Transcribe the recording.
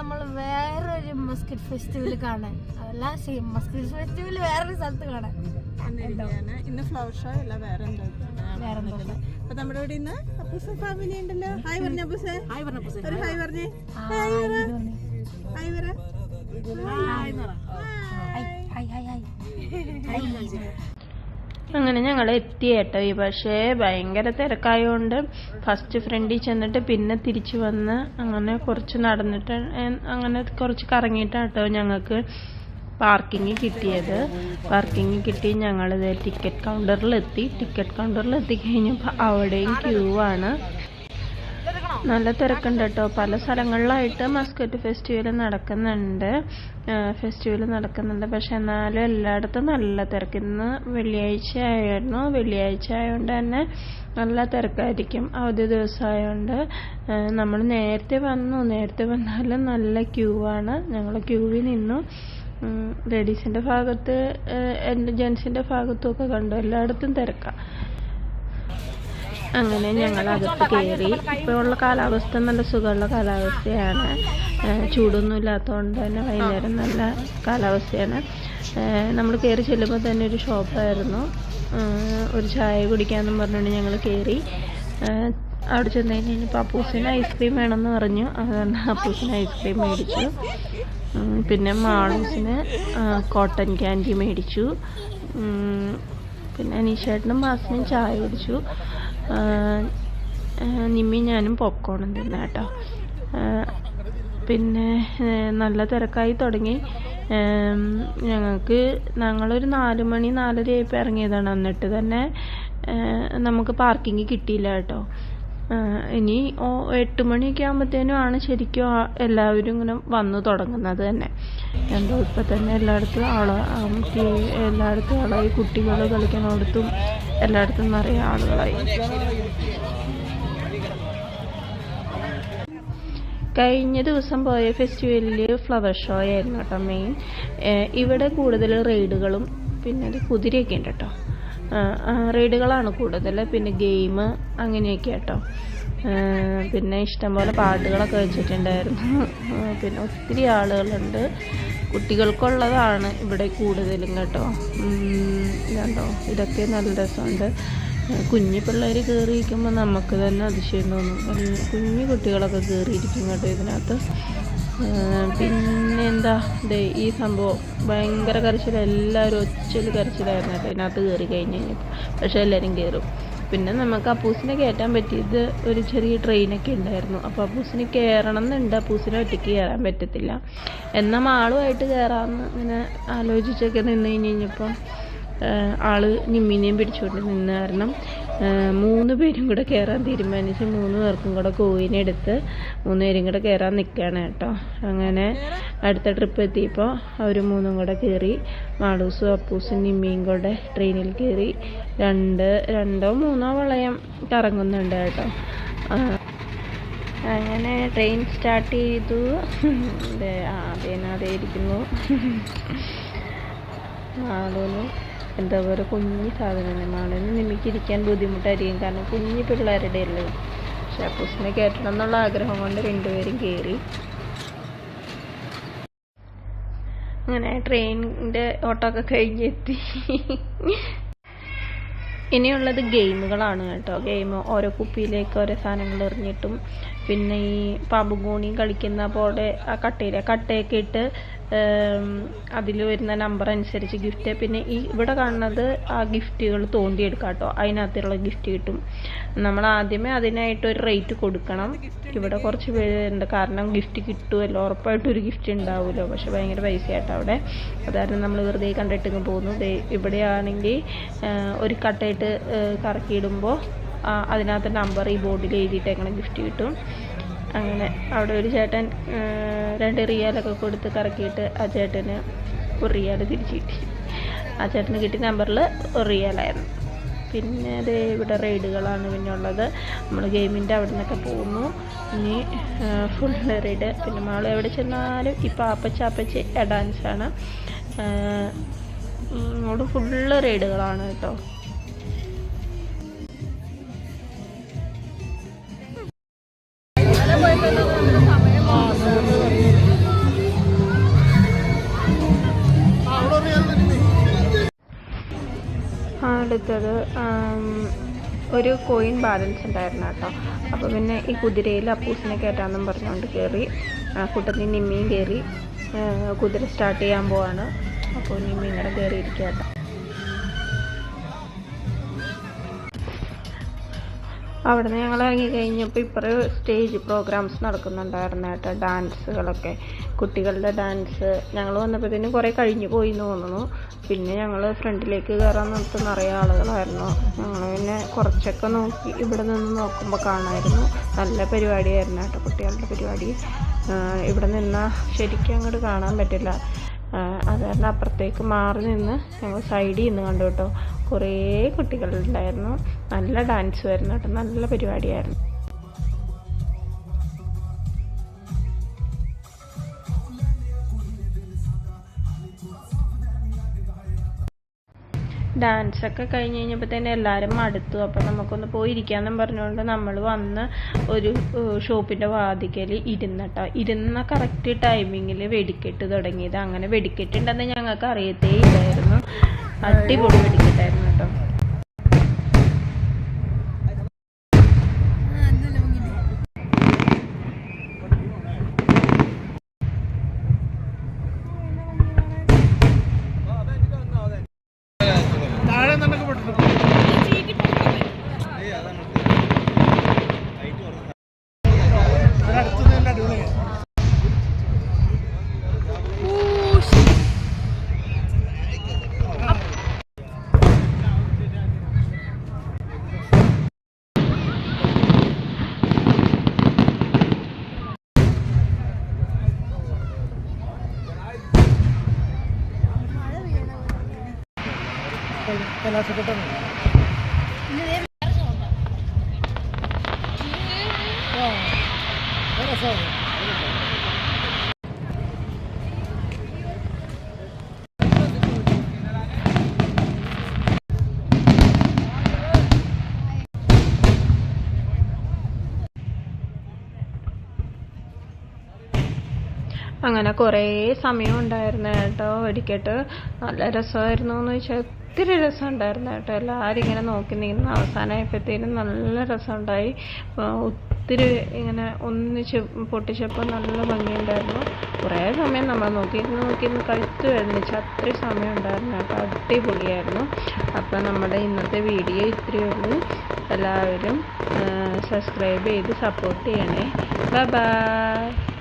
നമ്മൾ വേറൊരു Muscat festival കാണാൻ, അതല്ല മസ്കറ്റ് ഫെസ്റ്റിവൽ വേറൊരു സ്ഥലത്ത് കാണാൻ ഇന്ന് ഫ്ലവർ ഷോ അല്ല വേറെ അപ്പൊ നമ്മുടെ ഇവിടെ ഇന്ന് അപ്പൂസ ഫാമിലി ഉണ്ടല്ലോ. ഹായ് പറഞ്ഞ അപ്പൂസേ, ഒരു ഹായ് പറഞ്ഞേ. ഹായ് പറ. അങ്ങനെ ഞങ്ങൾ എത്തി കേട്ടോ. പക്ഷേ ഭയങ്കര തിരക്കായതുകൊണ്ട് ഫസ്റ്റ് ഫ്രണ്ടിൽ ചെന്നിട്ട് പിന്നെ തിരിച്ചു വന്ന് അങ്ങനെ കുറച്ച് നടന്നിട്ട് അങ്ങനെ കുറച്ച് കറങ്ങിയിട്ടാണ് കേട്ടോ ഞങ്ങൾക്ക് പാർക്കിങ് കിട്ടിയത്. പാർക്കിങ് കിട്ടി ഞങ്ങളിത് ടിക്കറ്റ് കൗണ്ടറിലെത്തി. ടിക്കറ്റ് കൗണ്ടറിലെത്തി കഴിഞ്ഞപ്പോൾ അവിടെയും ക്യൂ ആണ്. നല്ല തിരക്കുണ്ട് കേട്ടോ. പല സ്ഥലങ്ങളിലായിട്ട് മസ്കറ്റ് ഫെസ്റ്റിവൽ നടക്കുന്നുണ്ട്. പക്ഷെ എന്നാലും എല്ലായിടത്തും നല്ല തിരക്ക്. ഇന്ന് വെള്ളിയാഴ്ച ആയിരുന്നു. വെള്ളിയാഴ്ച ആയതുകൊണ്ട് തന്നെ നല്ല തിരക്കായിരിക്കും. അവധി ദിവസമായതുകൊണ്ട് നമ്മൾ നേരത്തെ വന്നാലും നല്ല ക്യൂ ആണ്. ഞങ്ങൾ ക്യൂവിൽ നിന്നു. ലേഡീസിൻ്റെ ഭാഗത്ത് ജെൻസിൻ്റെ ഭാഗത്തും ഒക്കെ കണ്ടു, എല്ലായിടത്തും തിരക്കാണ്. അങ്ങനെ ഞങ്ങൾ അകത്ത് കയറി. ഇപ്പോൾ ഉള്ള കാലാവസ്ഥ നല്ല സുഖമുള്ള കാലാവസ്ഥയാണ്. ചൂടൊന്നും ഇല്ലാത്തതുകൊണ്ട് തന്നെ വൈകുന്നേരം നല്ല കാലാവസ്ഥയാണ്. നമ്മൾ കയറി ചെല്ലുമ്പോൾ തന്നെ ഒരു ഷോപ്പായിരുന്നു. ഒരു ചായ കുടിക്കാമെന്നും പറഞ്ഞുകൊണ്ട് ഞങ്ങൾ കയറി. അവിടെ ചെന്ന് കഴിഞ്ഞപ്പോൾ അപ്പൂസിന് ഐസ്ക്രീം വേണമെന്ന് പറഞ്ഞു. അതുകൊണ്ട് അപ്പൂസിന് ഐസ്ക്രീം മേടിച്ചു. പിന്നെ മാളൂസിന് കോട്ടൺ ക്യാൻഡി മേടിച്ചു. പിന്നെ അനീഷേട്ടനും മാസിനും ചായ കുടിച്ചു. നിമ്മി ഞാനും പോപ്കോണും തിന്ന കേട്ടോ. പിന്നെ നല്ല തിരക്കായി തുടങ്ങി. ഞങ്ങളൊരു 4 മണി 4:30 ആയപ്പോൾ ഇറങ്ങിയതാണ്. എന്നിട്ട് തന്നെ നമുക്ക് പാർക്കിങ് കിട്ടിയില്ല കേട്ടോ. ഇനി 8 മണിയൊക്കെ ആകുമ്പോഴത്തേനും ആണ് ശരിക്കും എല്ലാവരും ഇങ്ങനെ വന്നു തുടങ്ങുന്നത് തന്നെ. എന്തോ ഇപ്പം തന്നെ എല്ലായിടത്തും ആളായി. കുട്ടികൾ കളിക്കുന്നിടത്തും എല്ലായിടത്തും നിറയെ ആളുകളായി. കഴിഞ്ഞ ദിവസം പോയ ഫെസ്റ്റിവലിൽ ഫ്ലവർ ഷോ ആയിരുന്നു കേട്ടോ മെയിൻ. ഇവിടെ കൂടുതൽ റൈഡുകളും പിന്നെ ഒരു കുതിരയൊക്കെ ഉണ്ട് കേട്ടോ. റൈഡുകളാണ് കൂടുതൽ. പിന്നെ ഗെയിം അങ്ങനെയൊക്കെ കേട്ടോ. പിന്നെ ഇഷ്ടംപോലെ പാട്ടുകളൊക്കെ വെച്ചിട്ടുണ്ടായിരുന്നു. പിന്നെ ഒത്തിരി ആളുകളുണ്ട്. കുട്ടികൾക്കുള്ളതാണ് ഇവിടെ കൂടുതലും കേട്ടോ. ഇതുണ്ടോ, ഇതൊക്കെ നല്ല രസമുണ്ട്. കുഞ്ഞു പിള്ളേർ കയറിയിരിക്കുമ്പോൾ നമുക്ക് തന്നെ അതിശയം തോന്നും. കുഞ്ഞു കുട്ടികളൊക്കെ കയറിയിരിക്കും കേട്ടോ ഇതിനകത്ത്. പിന്നെന്താ ഈ സംഭവം ഭയങ്കര കരച്ചിൽ, എല്ലാവരും ഒച്ചയിൽ കരച്ചിലായിരുന്നു കേട്ടോ ഇതിനകത്ത് കയറി കഴിഞ്ഞ് കഴിഞ്ഞപ്പോൾ. പക്ഷെ എല്ലാവരും കയറും. പിന്നെ നമുക്ക് അപ്പൂസിനെ കയറ്റാൻ പറ്റിയത് ഒരു ചെറിയ ട്രെയിനൊക്കെ ഉണ്ടായിരുന്നു. അപ്പോൾ അപ്പൂസിന് കയറണം എന്നുണ്ട്. അപ്പൂസിനെ ഒറ്റയ്ക്ക് കയറാൻ പറ്റത്തില്ല. എന്നാൽ മാളുമായിട്ട് കയറാമെന്ന് ഇങ്ങനെ ആലോചിച്ചൊക്കെ നിന്ന് കഴിഞ്ഞപ്പോൾ ആള് നിമ്മിനെയും പിടിച്ചുകൊണ്ട് നിന്ന് കാരണം 3 പേരും കൂടെ കയറാൻ തീരുമാനിച്ച് 3 പേർക്കും കൂടെ കോയിനെടുത്ത് 3 പേരും കൂടെ കയറാൻ നിൽക്കുകയാണ് കേട്ടോ. അങ്ങനെ അടുത്ത ട്രിപ്പ് എത്തിയപ്പോൾ അവർ 3 കൂടെ കയറി. മാളൂസും അപ്പൂസും നിമ്മിയും കൂടെ ട്രെയിനിൽ കയറി. 2 3 വളയം കറങ്ങുന്നുണ്ട് കേട്ടോ. അങ്ങനെ ട്രെയിൻ സ്റ്റാർട്ട് ചെയ്തു. അതേ ഇരിക്കുന്നു. മാളൂന് എന്താ പറയുക, കുഞ്ഞു സാധനമാണ്. മാളൂന് നിമ്മിക്കിരിക്കാൻ ബുദ്ധിമുട്ടായിരിക്കും, കാരണം കുഞ്ഞു പിള്ളേരുടെ അല്ലേ. പക്ഷെ അപ്പൂസിനെ കയറ്റണം എന്നുള്ള ആഗ്രഹം കൊണ്ട് 2 പേരും കയറി. അങ്ങനെ ട്രെയിനിൻ്റെ ഓട്ടമൊക്കെ കഴിഞ്ഞെത്തി. ഇനിയുള്ളത് ഗെയിമുകളാണ് കേട്ടോ. ഗെയിം ഓരോ കുപ്പിയിലേക്ക് ഓരോ സാധനങ്ങൾ എറിഞ്ഞിട്ടും പിന്നെ ഈ പാമ്പും കോണിയും കളിക്കുന്ന പോലെ ആ കട്ടയൊക്കെ ഇട്ട് അതിൽ വരുന്ന നമ്പർ അനുസരിച്ച് ഗിഫ്റ്റ്. പിന്നെ ഈ ഇവിടെ കാണുന്നത് ആ ഗിഫ്റ്റുകൾ തോണ്ടിയെടുക്കാം കേട്ടോ. അതിനകത്തുള്ള ഗിഫ്റ്റ് കിട്ടും. നമ്മൾ ആദ്യമേ അതിനായിട്ടൊരു റേറ്റ് കൊടുക്കണം. ഇവിടെ കുറച്ച് പേരുണ്ട്, കാരണം ഗിഫ്റ്റ് കിട്ടുമല്ലോ, ഉറപ്പായിട്ടൊരു ഗിഫ്റ്റ് ഉണ്ടാവുമല്ലോ. പക്ഷെ ഭയങ്കര പൈസയാട്ടോ അവിടെ. അതായത് നമ്മൾ വെറുതെ കണ്ടിട്ടിങ്ങ് പോകുന്നു. ഇവിടെയാണെങ്കിൽ ഒരു കട്ടയിട്ട് കറക്കിയിടുമ്പോൾ അതിനകത്ത് നമ്പർ ഈ ബോർഡിൽ എഴുതിയിട്ടേക്കണ ഗിഫ്റ്റ് കിട്ടും. അങ്ങനെ അവിടെ ഒരു ചേട്ടൻ 2 റിയാലൊക്കെ കൊടുത്ത് കറക്കിയിട്ട് ആ ചേട്ടന് 1 റിയാൽ തിരിച്ച് കിട്ടി. ആ ചേട്ടന് കിട്ടിയ നമ്പറിൽ 1 റിയാലായിരുന്നു. പിന്നെ അത് ഇവിടെ റൈഡുകളാണ് പിന്നെ ഉള്ളത്. നമ്മൾ ഗെയിമിൻ്റെ അവിടെ നിന്നൊക്കെ പോകുന്നു. ഇനി ഫുള്ള് റൈഡ്. പിന്നെ നമ്മൾ എവിടെ ചെന്നാലും ഇപ്പോൾ ആപ്പച്ച ഡാൻസാണ്. അവിടെ ഫുള്ള് റൈഡുകളാണ് കേട്ടോ. അടുത്തത് ഒരു കോയിൻ ബാലൻസ് ഉണ്ടായിരുന്നു കേട്ടോ. അപ്പോൾ പിന്നെ ഈ കുതിരയിൽ അപ്പൂസിനെ കയറ്റാമെന്നും പറഞ്ഞുകൊണ്ട് കയറി. കൂട്ടത്തിൽ നിമ്മിയും കയറി. കുതിര സ്റ്റാർട്ട് ചെയ്യാൻ പോവാണ്. അപ്പോൾ നിമ്മി ഇങ്ങനെ കയറിയിരിക്കുക കേട്ടോ. അവിടെ നിന്ന് ഞങ്ങൾ ഇറങ്ങി കഴിഞ്ഞപ്പോൾ ഇപ്പുറം സ്റ്റേജ് പ്രോഗ്രാംസ് നടക്കുന്നുണ്ടായിരുന്നു കേട്ടോ. ഡാൻസുകളൊക്കെ, കുട്ടികളുടെ ഡാൻസ്. ഞങ്ങൾ വന്നപ്പോഴത്തേനും കുറേ കഴിഞ്ഞ് പോയി എന്ന് തോന്നുന്നു. പിന്നെ ഞങ്ങൾ ഫ്രണ്ടിലേക്ക് കയറാൻ നിർത്തി നിറയെ ആളുകളായിരുന്നു. ഞങ്ങൾ പിന്നെ കുറച്ചൊക്കെ നോക്കി ഇവിടെ നിന്ന് നോക്കുമ്പോൾ കാണാമായിരുന്നു. നല്ല പരിപാടിയായിരുന്നു കേട്ടോ, കുട്ടികളുടെ പരിപാടി. ഇവിടെ നിന്നാൽ ശരിക്കും അങ്ങോട്ട് കാണാൻ പറ്റില്ല. അത് കാരണം അപ്പുറത്തേക്ക് മാറി നിന്ന് ഞങ്ങൾ സൈഡിൽ നിന്ന് കണ്ടു കേട്ടോ. കുറേ കുട്ടികളുണ്ടായിരുന്നു. നല്ല ഡാൻസ് ആയിരുന്നു കേട്ടോ, നല്ല പരിപാടിയായിരുന്നു. ഡാൻസൊക്കെ കഴിഞ്ഞ് കഴിഞ്ഞപ്പോൾ തന്നെ എല്ലാവരും മടുത്തു. അപ്പോൾ നമുക്കൊന്ന് പോയി ഇരിക്കാമെന്നും പറഞ്ഞുകൊണ്ട് നമ്മൾ വന്ന് ഒരു ഷോപ്പിൻ്റെ വാതിക്കൽ ഇരുന്നട്ടോ. ഇരുന്ന കറക്റ്റ് ടൈമിങ്ങിൽ വെടിക്കെട്ട് തുടങ്ങിയത്. അങ്ങനെ വെടിക്കെട്ടുണ്ടെന്ന് ഞങ്ങൾക്ക് അറിയത്തേ ഇല്ലായിരുന്നു. അടിപൊളി വെടിക്കെട്ടായിരുന്നു കേട്ടോ. അങ്ങനെ കുറേ സമയം ഉണ്ടായിരുന്നു കേട്ടോ വെടിക്കെട്ട്. നല്ല രസമായിരുന്നു എന്ന് വെച്ചാൽ ഒത്തിരി രസമുണ്ടായിരുന്നു കേട്ടോ. എല്ലാവരും ഇങ്ങനെ നോക്കി നിൽക്കുന്ന അവസാനമായപ്പോഴത്തേനും നല്ല രസമുണ്ടായി. ഒത്തിരി ഇങ്ങനെ ഒന്നിച്ച് പൊട്ടിച്ചപ്പോൾ നല്ല ഭംഗിയുണ്ടായിരുന്നു. കുറേ സമയം നമ്മൾ നോക്കിയിരുന്ന് കഴുത്ത് വേദനിച്ച് അത്രയും സമയം ഉണ്ടായിരുന്നു കേട്ടോ. അടിപൊളിയായിരുന്നു. അപ്പോൾ നമ്മുടെ ഇന്നത്തെ വീഡിയോ ഇത്രയേ ഉള്ളൂ. എല്ലാവരും സബ്സ്ക്രൈബ് ചെയ്ത് സപ്പോർട്ട് ചെയ്യണേ. Bye bye.